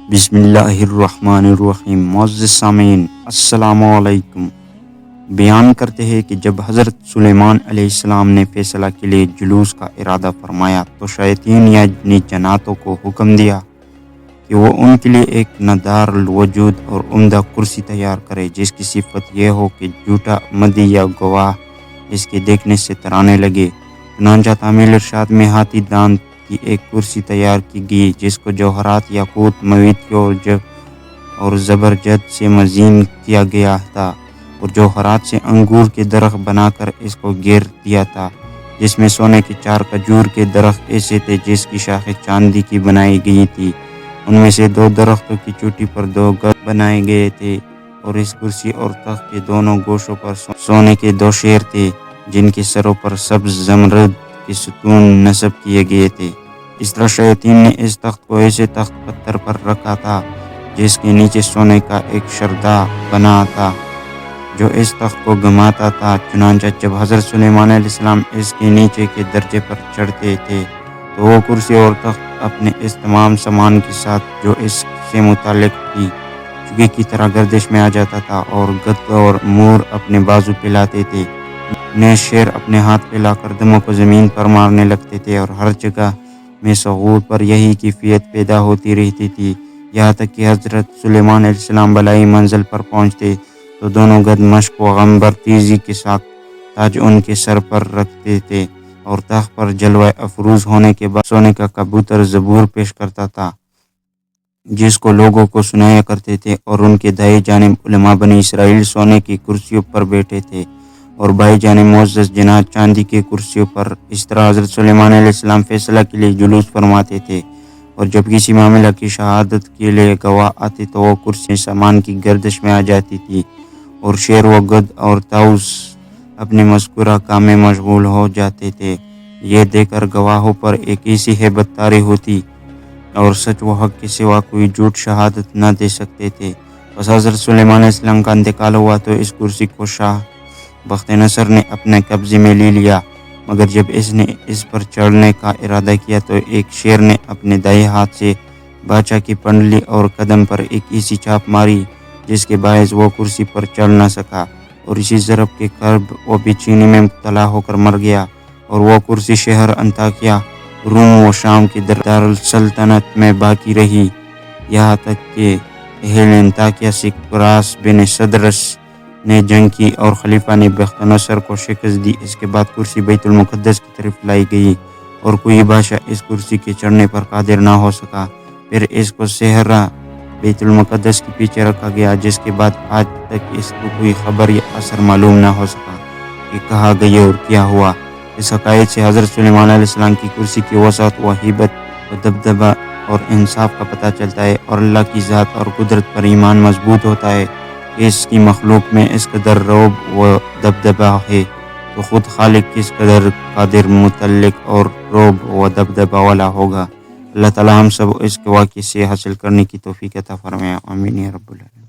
بسم اللہ الرحمن الرحیم۔ معزز سامعین السلام علیکم۔ بیان کرتے ہیں کہ جب حضرت سلیمان علیہ السلام نے فیصلہ کے لیے جلوس کا ارادہ فرمایا تو شیاطین یعنی جناتوں کو حکم دیا کہ وہ ان کے لیے ایک نادار الوجود اور عمدہ کرسی تیار کرے جس کی صفت یہ ہو کہ جھوٹا مدعی یا گواہ اس کے دیکھنے سے ترانے لگے۔ چنانچہ تعمیل ارشاد میں ہاتھی دانت کی ایک کرسی تیار کی گئی جس کو جوہرات یاقوت مویت اور زبرجد سے مزین کیا گیا تھا اور جوہرات سے انگور کے درخت بنا کر اس کو گھیر دیا تھا، جس میں سونے کے 4 کھجور کے درخت ایسے تھے جس کی شاخیں چاندی کی بنائی گئی تھی۔ ان میں سے 2 درختوں کی چوٹی پر 2 گدھ بنائے گئے تھے اور اس کرسی اور تخت کے دونوں گوشوں پر سونے کے 2 شیر تھے جن کے سروں پر سبز زمرد کے ستون نصب کیے گئے تھے۔ اس طرح شیاطین نے اس تخت کو ایسے تخت پتھر پر رکھا تھا جس کے نیچے سونے کا ایک شردہ بنا تھا جو اس تخت کو گھماتا تھا۔ چنانچہ جب حضرت سلیمان علیہ السلام اس کے نیچے کے درجے پر چڑھتے تھے تو وہ کرسی اور تخت اپنے اس تمام سامان کے ساتھ جو اس سے متعلق تھی چوکے کی طرح گردش میں آ جاتا تھا، اور گدھ اور مور اپنے بازو پہ لاتے تھے، نئے شیر اپنے ہاتھ پہ لا کر دموں کو زمین پر مارنے لگتے تھے، اور ہر جگہ میں ثغور پر یہی کیفیت پیدا ہوتی رہتی تھی، یہاں تک کہ حضرت سلیمان علیہ السلام بلائی منزل پر پہنچتے تو دونوں گدھ مشق و غمبر تیزی کے ساتھ تاج ان کے سر پر رکھتے تھے، اور تخت پر جلوہ افروز ہونے کے بعد سونے کا کبوتر زبور پیش کرتا تھا جس کو لوگوں کو سنایا کرتے تھے، اور ان کے دائیں جانب علماء بنی اسرائیل سونے کی کرسیوں پر بیٹھے تھے اور بائیں جانب معزز جنات چاندی کی کرسیوں پر۔ اس طرح حضرت سلیمان علیہ السلام فیصلہ کے لیے جلوس فرماتے تھے، اور جب کسی معاملہ کی شہادت کے لیے گواہ آتے تو وہ کرسی سامان کی گردش میں آ جاتی تھی، اور شیر و گدھ اور طاؤس اپنے مذکورہ کام میں مشغول ہو جاتے تھے۔ یہ دیکھ کر گواہوں پر ایک ایسی ہیبت طاری ہوتی اور سچ و حق کے سوا کوئی جھوٹ شہادت نہ دے سکتے تھے۔ بس حضرت سلیمان علیہ السلام کا انتقال ہوا تو اس کرسی کو شاہ بخت نصر نے اپنے قبضے میں لے لیا، مگر جب اس نے اس پر چڑھنے کا ارادہ کیا تو ایک شیر نے اپنے دائیں ہاتھ سے بادشاہ کی پنڈلی اور قدم پر ایک ایسی چھاپ ماری جس کے باعث وہ کرسی پر چڑھ نہ سکا، اور اسی ضرب کے قرب وہ بے چینی میں مبتلا ہو کر مر گیا، اور وہ کرسی شہر انطاکیہ روم و شام کی دارالسلطنت میں باقی رہی، یہاں تک کہ اہل انطاکیہ سے قراس بن صدرس نے جنگ کی اور خلیفہ نے بخت نصر کو شکست دی۔ اس کے بعد کرسی بیت المقدس کی طرف لائی گئی اور کوئی بادشاہ اس کرسی کے چڑھنے پر قادر نہ ہو سکا۔ پھر اس کو صحرا بیت المقدس کے پیچھے رکھا گیا، جس کے بعد آج تک اس کو کوئی خبر یا اثر معلوم نہ ہو سکا کہ کہاں گئی اور کیا ہوا۔ اس حقائق سے حضرت سلیمان علیہ السلام کی کرسی کی وسعت و ہیبت و دبدبہ اور انصاف کا پتہ چلتا ہے، اور اللہ کی ذات اور قدرت پر ایمان مضبوط ہوتا ہے کہ اس کی مخلوق میں اس قدر رعب و دبدبہ ہے تو خود خالق کس قدر قادر، متعلق اور رعب و دبدبہ والا ہوگا۔ اللہ تعالی ہم سب اس کے واقعے سے حاصل کرنے کی توفیق عطا فرمائے، آمین یا رب العالمین۔